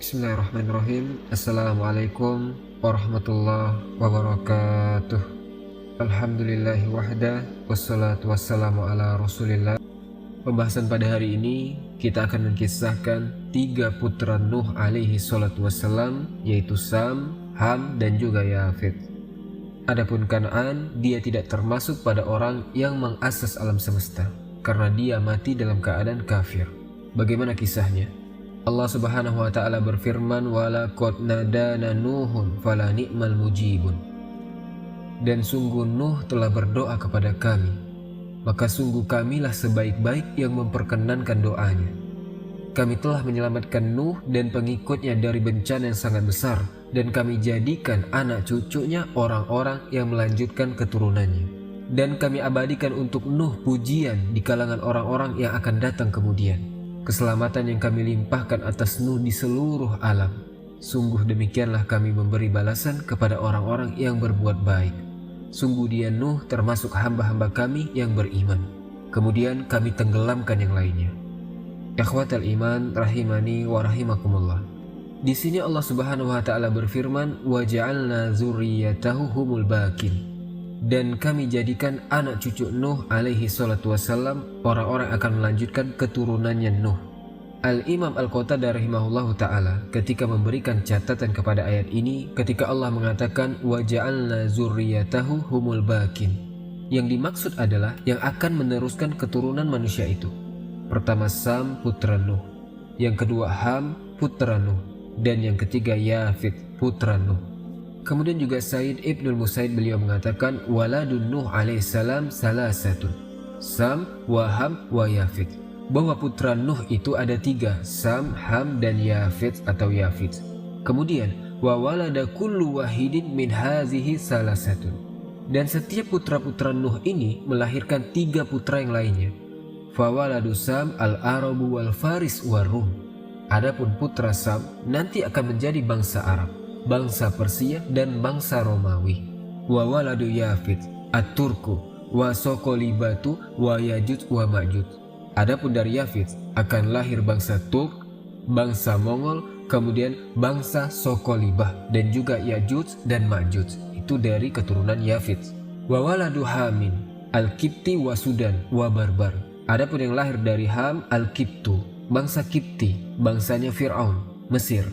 Bismillahirrahmanirrahim. Assalamualaikum warahmatullahi wabarakatuh. Alhamdulillahi wahda, wassalatu wassalamu ala rasulillah. Pembahasan pada hari ini kita akan mengisahkan tiga putra Nuh alaihi salatu wassalam, yaitu Sam, Ham, dan juga Yafith. Adapun Kan'an, dia tidak termasuk pada orang yang mengasas alam semesta karena dia mati dalam keadaan kafir. Bagaimana kisahnya? Allah Subhanahu wa taala berfirman, "Walaqad nadana Nuhun fala ni'mal mujibun." Dan sungguh Nuh telah berdoa kepada kami, maka sungguh kamilah sebaik-baik yang memperkenankan doanya. Kami telah menyelamatkan Nuh dan pengikutnya dari bencana yang sangat besar, dan kami jadikan anak cucunya orang-orang yang melanjutkan keturunannya. Dan kami abadikan untuk Nuh pujian di kalangan orang-orang yang akan datang kemudian. Keselamatan yang kami limpahkan atas Nuh di seluruh alam. Sungguh demikianlah kami memberi balasan kepada orang-orang yang berbuat baik. Sungguh dia Nuh termasuk hamba-hamba kami yang beriman. Kemudian kami tenggelamkan yang lainnya. Ikhwatal iman rahimani wa rahimakumullah. Di sini Allah Subhanahu wa taala berfirman, "Wa ja'alna dzurriyyatahu humul baqin." Dan kami jadikan anak cucu Nuh alaihi salatu wassalam orang-orang akan melanjutkan keturunannya Nuh. Al-Imam Al-Qatadah rahimahullahu ta'ala ketika memberikan catatan kepada ayat ini, ketika Allah mengatakan wa ja'alna zurriyatahu humul baqin, yang dimaksud adalah yang akan meneruskan keturunan manusia itu. Pertama Sam putra Nuh, yang kedua Ham putra Nuh, dan yang ketiga Yafith putra Nuh. Kemudian juga Said Ibnul Musaid beliau mengatakan waladun Nuh alaihissalam salasatun, Sam, wa Ham, wa Yafith, bahwa putra Nuh itu ada tiga, Sam, Ham, dan Yafith atau Yafith. Kemudian wa walada kullu wahidin min hazihi salasatun, dan setiap putra-putra Nuh ini melahirkan tiga putra yang lainnya. Fa waladu Sam al-Arabu wal Faris wa Rum, adapun putra Sam nanti akan menjadi bangsa Arab, bangsa Persia, dan bangsa Romawi. Wa waladu Yafith at-Turku wa Sokolibatu wa Yajuj wa Majuj, adapun dari Yafith akan lahir bangsa Turk, bangsa Mongol, kemudian bangsa Sokolibah, dan juga Yajuj dan Majuj. Itu dari keturunan Yafith. Wa waladu Hamin al-Kipti wa Sudan wa Barbar, adapun yang lahir dari Ham al-Kiptu, bangsa Kipti, bangsanya Fir'aun, Mesir,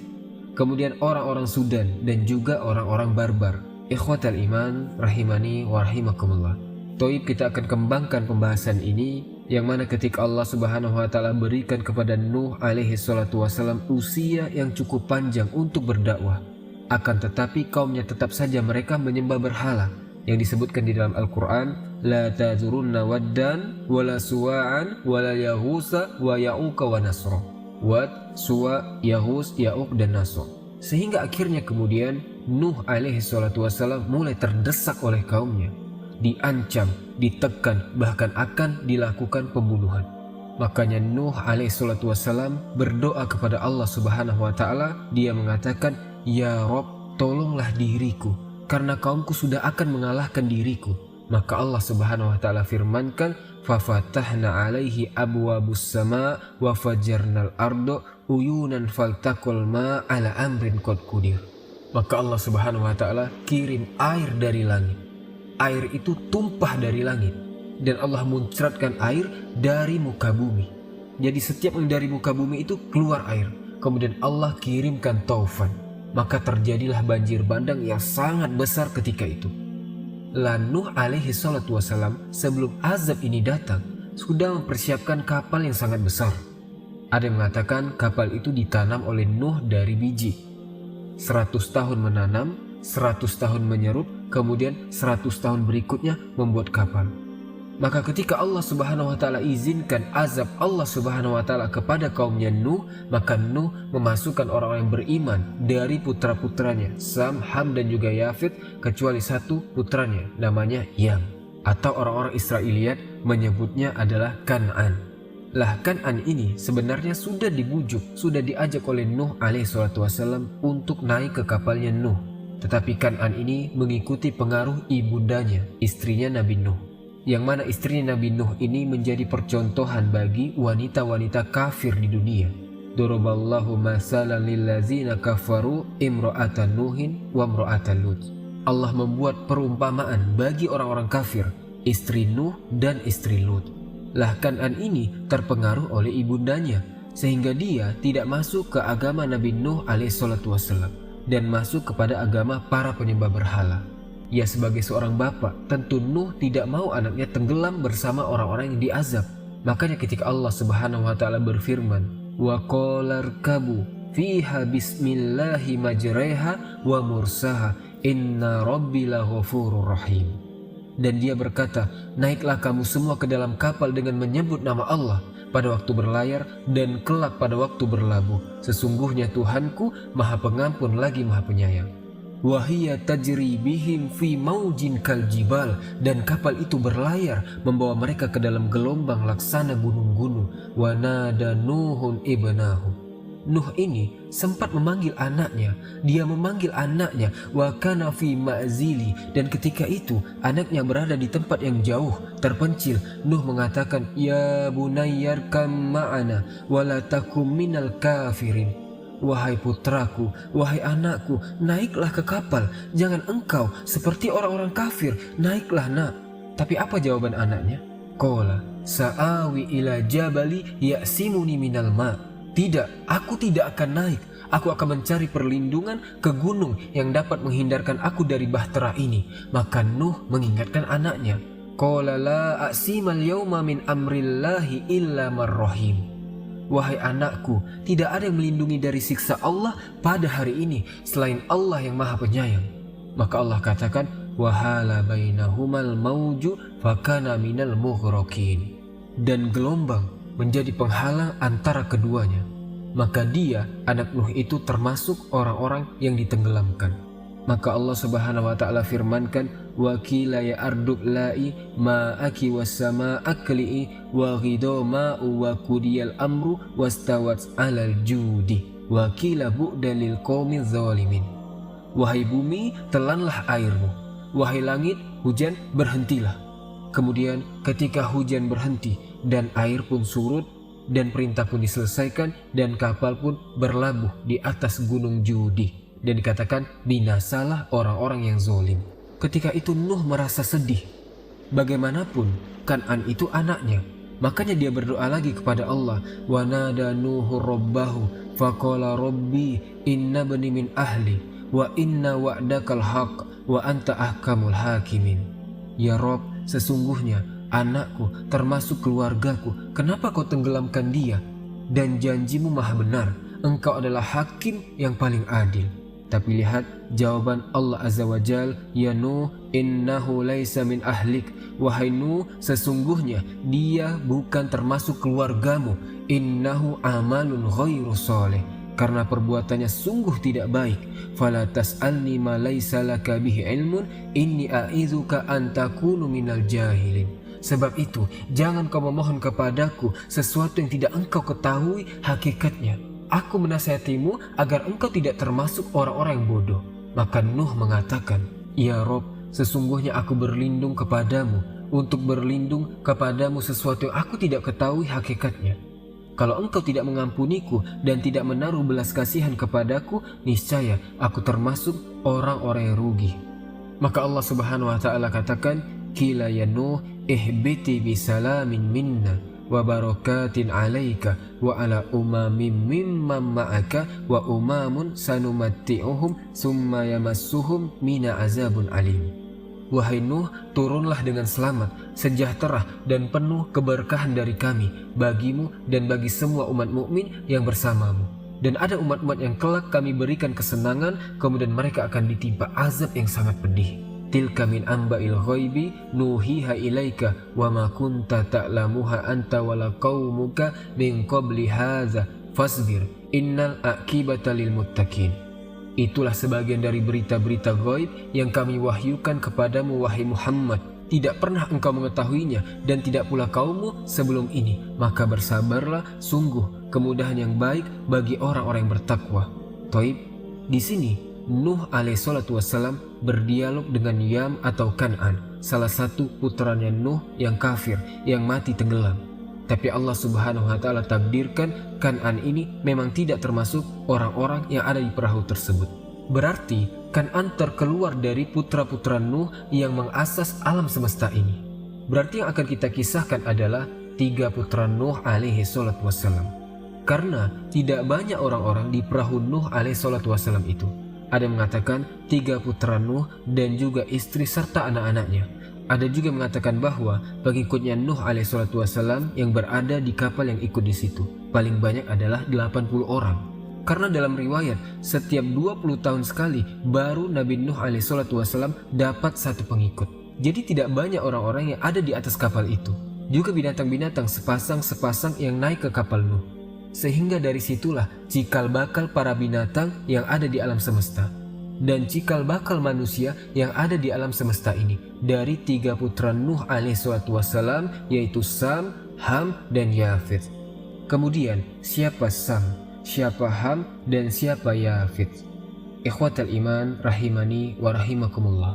kemudian orang-orang Sudan dan juga orang-orang Barbar. Ikhwatal iman rahimani wa rahimakumullah. Toib, kita akan kembangkan pembahasan ini, yang mana ketika Allah Subhanahu wa taala berikan kepada Nuh alaihi salatu wasallam usia yang cukup panjang untuk berdakwah, akan tetapi kaumnya tetap saja mereka menyembah berhala, yang disebutkan di dalam Al-Quran, la tazurunna waddan wala suwa'an wala yahusa wa ya'uka wa nasra. Wad, Suwa, Yahus, Ya'uq, dan Nasr. Sehingga akhirnya kemudian Nuh alaihi salatu wassalam mulai terdesak oleh kaumnya, diancam, ditekan, bahkan akan dilakukan pembunuhan. Makanya Nuh alaihi salatu wassalam berdoa kepada Allah Subhanahu wa taala. Dia mengatakan, "Ya Rob, tolonglah diriku karena kaumku sudah akan mengalahkan diriku." Maka Allah Subhanahu wa taala firmankan, "Fafatahna alaihi abwabus sama wa fajarnal ardo uyunan faltaqul ma ala amrin qad qudir." Maka Allah Subhanahu wa taala kirim air dari langit. Air itu tumpah dari langit, dan Allah muncratkan air dari muka bumi. Jadi setiap yang dari muka bumi itu keluar air. Kemudian Allah kirimkan taufan, maka terjadilah banjir bandang yang sangat besar ketika itu. Nuh alaihi salatu wassalam sebelum azab ini datang sudah mempersiapkan kapal yang sangat besar. Ada yang mengatakan kapal itu ditanam oleh Nuh dari biji. 100 tahun menanam, 100 tahun menyerut, kemudian 100 tahun berikutnya membuat kapal. Maka ketika Allah Subhanahu wa taala izinkan azab Allah Subhanahu wa taala kepada kaumnya Nuh, maka Nuh memasukkan orang-orang yang beriman dari putra-putranya Sam, Ham, dan juga Yafith, kecuali satu putranya namanya Yam, atau orang-orang Israiliyat menyebutnya adalah Kan'an. Lah Kan'an ini sebenarnya sudah dibujuk, sudah diajak oleh Nuh alaihi salatu wassalam untuk naik ke kapalnya Nuh. Tetapi Kan'an ini mengikuti pengaruh ibundanya, istrinya Nabi Nuh, yang mana istrinya Nabi Nuh ini menjadi percontohan bagi wanita-wanita kafir di dunia. daraballahu masalan lillazina kafaru imra'atan nuhin wa imra'atan lut. Allah membuat perumpamaan bagi orang-orang kafir, istri Nuh dan istri Lut. Lah Kan'an ini terpengaruh oleh ibundanya, sehingga dia tidak masuk ke agama Nabi Nuh alaihissalatu wassalam dan masuk kepada agama para penyembah berhala. Ya, sebagai seorang bapak, tentu Nuh tidak mau anaknya tenggelam bersama orang-orang yang diazab. Makanya ketika Allah Subhanahu wa taala berfirman, "Wa qala irkabu fiha bismillahi majreha wa mursaha inna rabbi laghafurur rahim." Dan dia berkata, "Naiklah kamu semua ke dalam kapal dengan menyebut nama Allah pada waktu berlayar dan kelak pada waktu berlabuh. Sesungguhnya Tuhanku Maha Pengampun lagi Maha Penyayang." Wahia tajri bihim fi maujin kaljibal, dan kapal itu berlayar membawa mereka ke dalam gelombang laksana gunung-gunung. Wa nada Nuhun ibnahu. Nuh ini sempat memanggil anaknya, dia memanggil anaknya, wa kana fi ma'zili, dan ketika itu anaknya berada di tempat yang jauh, terpencil. Nuh mengatakan, "Ya bunayyarkam ma'ana wa la takum minal kafirin." Wahai putraku, wahai anakku, naiklah ke kapal, jangan engkau seperti orang-orang kafir, naiklah nak. Tapi apa jawaban anaknya? Qala sa'awi ila jabali ya'simuni minal ma'. Tidak, aku tidak akan naik. Aku akan mencari perlindungan ke gunung yang dapat menghindarkan aku dari bahtera ini. Maka Nuh mengingatkan anaknya. Qala la a'simal yawma min amrillahi illa marrahim. Wahai anakku, tidak ada yang melindungi dari siksa Allah pada hari ini selain Allah yang Maha Penyayang. Maka Allah katakan, wahala bainahumal mauju fakana minal mughraqin. Dan gelombang menjadi penghalang antara keduanya. Maka dia, anak Nuh itu termasuk orang-orang yang ditenggelamkan. Maka Allah Subhanahu wa taala firmankan, wa qila ya ardub la'i ma'aki was sama akli'i wa ghidha ma'u wa qudiyal amru wastawat 'alal judi wa qila bu'dan lil qaumiz zalimin. Wahai bumi, telanlah airmu, wahai langit, hujan berhentilah. Kemudian ketika hujan berhenti dan air pun surut dan perintah pun diselesaikan dan kapal pun berlabuh di atas gunung Judi, dan dikatakan binasalah orang-orang yang zalim. Ketika itu Nuh merasa sedih. Bagaimanapun Kan'an itu anaknya, makanya dia berdoa lagi kepada Allah. Wa nada Nuhu rabbahu faqala rabbi inna bani min ahli wa inna wa'dakal haqq wa anta ahkamul hakimin. Ya Rob, sesungguhnya anakku termasuk keluargaku, kenapa kau tenggelamkan dia? Dan janjimu maha benar, engkau adalah hakim yang paling adil. Tapi lihat jawaban Allah Azza wa Jal, ya Nuh innahu laisa min ahlik. Wahai Nuh, sesungguhnya dia bukan termasuk keluargamu. Innahu amalun ghairu soleh, karena perbuatannya sungguh tidak baik. Fala tas'alni ma laisa laka bihi ilmun inni a'izuka an takunu minal jahilin. Sebab itu jangan kau memohon kepadaku sesuatu yang tidak engkau ketahui hakikatnya. Aku menasihatimu agar engkau tidak termasuk orang-orang yang bodoh. Maka Nuh mengatakan, ya Rob, sesungguhnya aku berlindung kepadamu untuk berlindung kepadamu sesuatu yang aku tidak ketahui hakikatnya. Kalau engkau tidak mengampuniku dan tidak menaruh belas kasihan kepadaku, niscaya aku termasuk orang-orang yang rugi. Maka Allah Subhanahu wa taala katakan, Qila ya Nuh ihbiti bisalamin minna wa barakatin alaika wa ala umamin mimman ma'aka wa umamun sanumatti'uhum summa yamassuhum mina azabun alim. Wahai Nuh, turunlah dengan selamat, sejahtera dan penuh keberkahan dari kami bagimu dan bagi semua umat mukmin yang bersamamu. Dan ada umat-umat yang kelak kami berikan kesenangan, kemudian mereka akan ditimpa azab yang sangat pedih. Tilka min amba'il ghaibi nuhiha ilaika wa ma kunta ta'lamuha anta wala qaumuka min qabli hadza fasbir innal aqibata lil muttaqin. Itulah sebagian dari berita-berita gaib yang kami wahyukan kepadamu wahai Muhammad. Tidak pernah engkau mengetahuinya dan tidak pula kaummu sebelum ini. Maka bersabarlah, sungguh kemudahan yang baik bagi orang-orang yang bertakwa. Taib, di sini Nuh alaihissalatu wassalam berdialog dengan Yam atau Kan'an, salah satu putranya Nuh yang kafir yang mati tenggelam. Tapi Allah Subhanahu wa Ta'ala takdirkan Kan'an ini memang tidak termasuk orang-orang yang ada di perahu tersebut. Berarti Kan'an terkeluar dari putra-putra Nuh yang mengasas alam semesta ini. Berarti yang akan kita kisahkan adalah 3 putra Nuh alaihi salatu wassalam. Karena tidak banyak orang-orang di perahu Nuh alaihi salatu wassalam itu. Ada yang mengatakan 3 putra Nuh dan juga istri serta anak-anaknya. Ada juga mengatakan bahwa pengikutnya Nuh alaihissalatu wassalam yang berada di kapal yang ikut di situ paling banyak adalah 80 orang. Karena dalam riwayat setiap 20 tahun sekali baru Nabi Nuh alaihissalatu wassalam dapat 1 pengikut. Jadi tidak banyak orang-orang yang ada di atas kapal itu. Juga binatang-binatang sepasang-sepasang yang naik ke kapal Nuh. Sehingga dari situlah cikal bakal para binatang yang ada di alam semesta. Dan cikal bakal manusia yang ada di alam semesta ini dari 3 putra Nuh alaihissalatu wassalam, yaitu Sam, Ham, dan Yafith. Kemudian siapa Sam, siapa Ham, dan siapa Yafith? Ikhwatal iman rahimani wa rahimakumullah.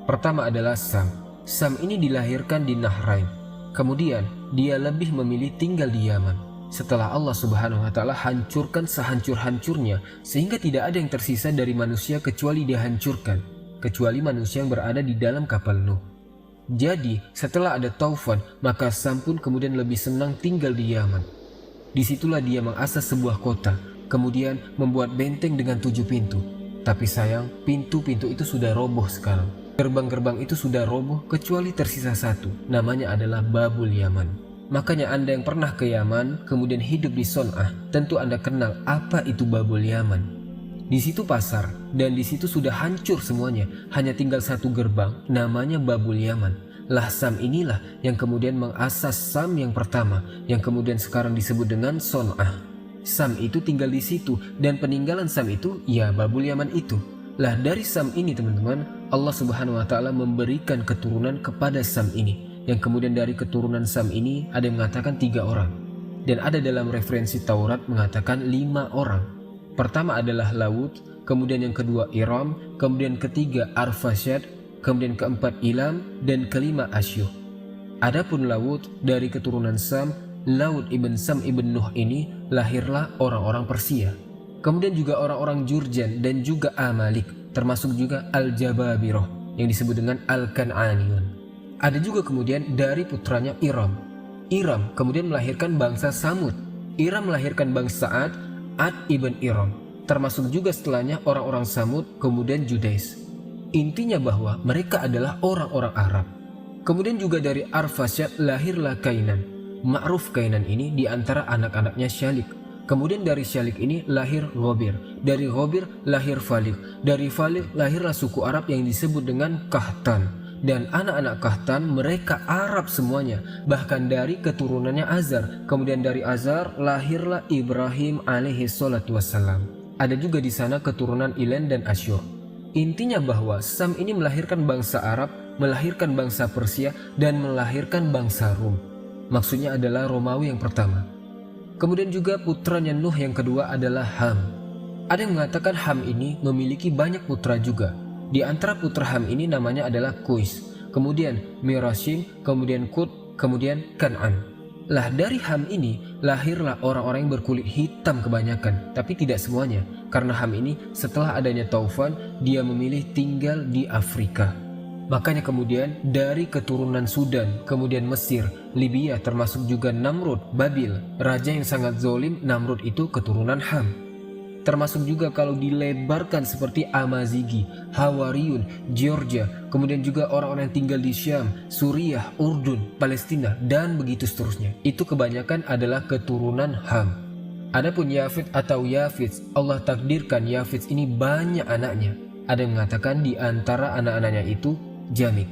Pertama adalah Sam. Sam ini dilahirkan di Nahrain. Kemudian dia lebih memilih tinggal di Yaman. Setelah Allah Subhanahu wa Ta'ala hancurkan sehancur-hancurnya sehingga tidak ada yang tersisa dari manusia kecuali dia hancurkan, kecuali manusia yang berada di dalam kapal Nuh. Jadi setelah ada taufan, maka Sam pun kemudian lebih senang tinggal di Yaman. Disitulah dia mengasas sebuah kota, kemudian membuat benteng dengan 7 pintu. Tapi sayang, pintu-pintu itu sudah roboh sekarang. Gerbang-gerbang itu sudah roboh kecuali tersisa 1, namanya adalah Babul Yaman. Makanya Anda yang pernah ke Yaman, kemudian hidup di Son'ah, tentu Anda kenal apa itu Babul Yaman. Di situ pasar, dan di situ sudah hancur semuanya. Hanya tinggal 1 gerbang, namanya Babul Yaman. Lah Sam inilah yang kemudian mengasas Sam yang pertama, yang kemudian sekarang disebut dengan Son'ah. Sam itu tinggal di situ, dan peninggalan Sam itu, ya Babul Yaman itu. Lah dari Sam ini teman-teman, Allah Subhanahu wa Ta'ala memberikan keturunan kepada Sam ini. Yang kemudian dari keturunan Sam ini ada yang mengatakan 3 orang. Dan ada dalam referensi Taurat mengatakan 5 orang. Pertama adalah Laut, kemudian yang kedua Iram, kemudian ketiga Arfasyad, kemudian keempat Ilam, dan kelima Asyuh. Adapun Laut dari keturunan Sam, Laut ibn Sam ibn Nuh ini lahirlah orang-orang Persia. Kemudian juga orang-orang Jurjan dan juga Amalik, termasuk juga Al-Jababiroh yang disebut dengan Al-Kan'aniyun. Ada juga kemudian dari putranya Iram. Iram kemudian melahirkan bangsa Samud. Iram melahirkan bangsa Ad ibn Iram. Termasuk juga setelahnya orang-orang Samud, kemudian Judais. Intinya bahwa mereka adalah orang-orang Arab. Kemudian juga dari Arfasyad lahirlah Kainan. Ma'ruf Kainan ini diantara anak-anaknya Syalik. Kemudian dari Syalik ini lahir Ghobir. Dari Ghobir lahir Falik. Dari Falik lahirlah suku Arab yang disebut dengan Kahtan. Dan anak-anak Kahtan mereka Arab semuanya. Bahkan dari keturunannya Azar. Kemudian dari Azar lahirlah Ibrahim alaihi salatu wassalam. Ada juga di sana keturunan Ilen dan Asyur. Intinya bahwa Sam ini melahirkan bangsa Arab, melahirkan bangsa Persia, dan melahirkan bangsa Rum. Maksudnya adalah Romawi yang pertama. Kemudian juga putranya Nuh yang kedua adalah Ham. Ada yang mengatakan Ham ini memiliki banyak putra juga. Di antara putra Ham ini namanya adalah Kuis, kemudian Mirashim, kemudian Kut, kemudian Kan'an. Lah dari Ham ini lahirlah orang-orang yang berkulit hitam kebanyakan, tapi tidak semuanya. Karena Ham ini setelah adanya taufan, dia memilih tinggal di Afrika. Makanya kemudian dari keturunan Sudan, kemudian Mesir, Libya, termasuk juga Namrud, Babil, raja yang sangat zolim. Namrud itu keturunan Ham. Termasuk juga kalau dilebarkan seperti Amazighi, Hawariyun, Georgia, kemudian juga orang-orang yang tinggal di Syam, Suriah, Urdun, Palestina, dan begitu seterusnya. Itu kebanyakan adalah keturunan Ham. Adapun Yafith atau Yafith, Allah takdirkan Yafith ini banyak anaknya. Ada yang mengatakan di antara anak-anaknya itu Jamik,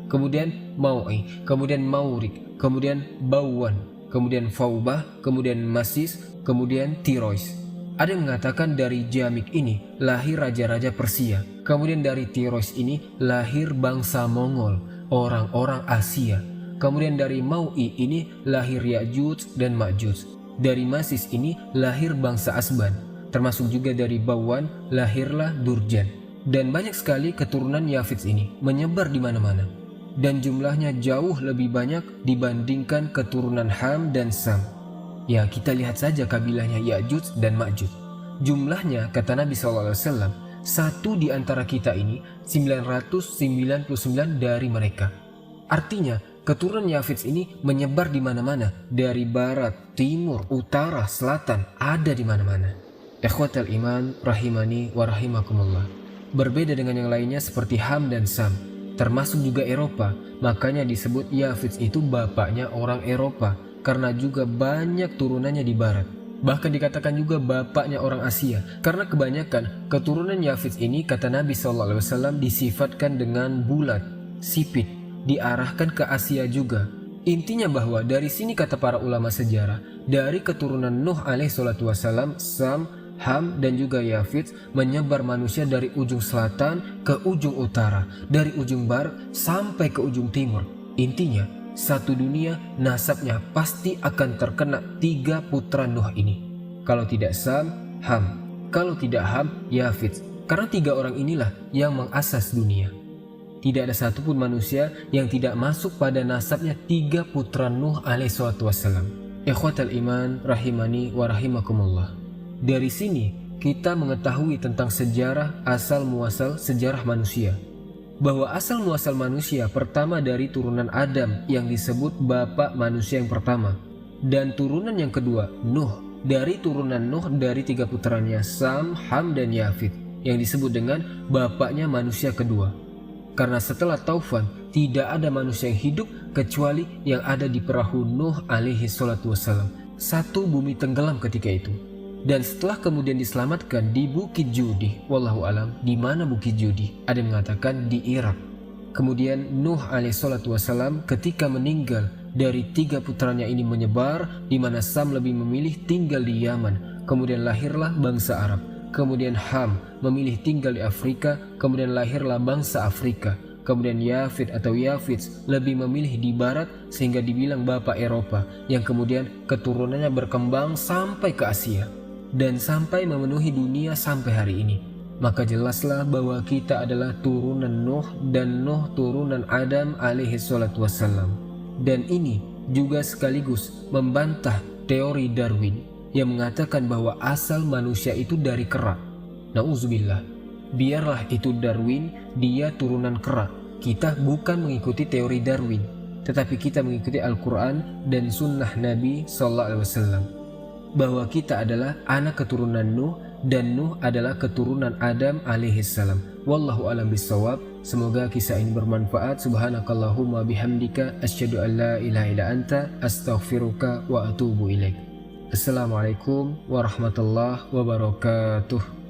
kemudian Mau'i, kemudian Maurik, kemudian Bawan, kemudian Faubah, kemudian Masis, kemudian Tirois. Ada yang mengatakan dari Jamik ini lahir raja-raja Persia. Kemudian dari Tirois ini lahir bangsa Mongol, orang-orang Asia. Kemudian dari Mau'i ini lahir Ya'juj dan Ma'juj. Dari Masis ini lahir bangsa Asban. Termasuk juga dari Bawan lahirlah Durjan. Dan banyak sekali keturunan Yafith ini menyebar di mana-mana. dan jumlahnya jauh lebih banyak dibandingkan keturunan Ham dan Sam. Ya, kita lihat saja kabilahnya Ya'juj dan Ma'juj. Jumlahnya, kata Nabi SAW, satu di antara kita ini 999 dari mereka. Artinya, keturunan Yafits ini menyebar di mana-mana, dari barat, timur, utara, selatan, ada di mana-mana. Ikhwatal iman, rahimani wa rahimakumullah. Berbeda dengan yang lainnya seperti Ham dan Sam, termasuk juga Eropa, makanya disebut Yafits itu bapaknya orang Eropa, karena juga banyak turunannya di barat. Bahkan dikatakan juga bapaknya orang Asia, karena kebanyakan keturunan Yafits ini, kata Nabi SAW, disifatkan dengan bulat, sipit, diarahkan ke Asia juga. Intinya bahwa dari sini, kata para ulama sejarah, dari keturunan Nuh alaihissalam, Sam, Ham dan juga Yafits menyebar manusia dari ujung selatan ke ujung utara, dari ujung barat sampai ke ujung timur. Intinya, satu dunia nasabnya pasti akan terkena 3 putra Nuh ini. Kalau tidak Sam, Ham. Kalau tidak Ham, Yafits. Karena 3 orang inilah yang mengasas dunia. Tidak ada satupun manusia yang tidak masuk pada nasabnya 3 putra Nuh alaihissalam. Ikhwatal iman, rahimani wa rahimakumullah. Dari sini kita mengetahui tentang sejarah asal muasal sejarah manusia, bahwa asal muasal manusia pertama dari turunan Adam yang disebut bapak manusia yang pertama, dan turunan yang kedua Nuh, dari turunan Nuh dari 3 putranya Sam, Ham dan Yafits yang disebut dengan bapaknya manusia kedua. Karena setelah taufan tidak ada manusia yang hidup kecuali yang ada di perahu Nuh alaihi salatu wassalam. Satu bumi tenggelam ketika itu. Dan setelah kemudian diselamatkan di Bukit Judi, wallahu alam, di mana Bukit Judi? Ada yang mengatakan di Irak. Kemudian Nuh alaihissalatu wassalam ketika meninggal, dari 3 putranya ini menyebar, di mana Sam lebih memilih tinggal di Yaman. Kemudian lahirlah bangsa Arab. Kemudian Ham memilih tinggal di Afrika. Kemudian lahirlah bangsa Afrika. Kemudian Yafits lebih memilih di barat sehingga dibilang bapak Eropa, yang kemudian keturunannya berkembang sampai ke Asia dan sampai memenuhi dunia sampai hari ini. Maka jelaslah bahwa kita adalah turunan Nuh dan Nuh turunan Adam alaihi salatu wassalam. Dan ini juga sekaligus membantah teori Darwin yang mengatakan bahwa asal manusia itu dari kera. Nauzubillah. Biarlah itu Darwin, dia turunan kera. Kita bukan mengikuti teori Darwin, tetapi kita mengikuti Al-Quran dan sunnah Nabi SAW, bahwa kita adalah anak keturunan Nuh dan Nuh adalah keturunan Adam alaihissalam. Wallahu alam bisawab. Semoga kisah ini bermanfaat. Subhanakallahumma bihamdika asyhadu an la ilaha illa anta astaghfiruka wa atubu ilaik. Assalamualaikum warahmatullahi wabarakatuh.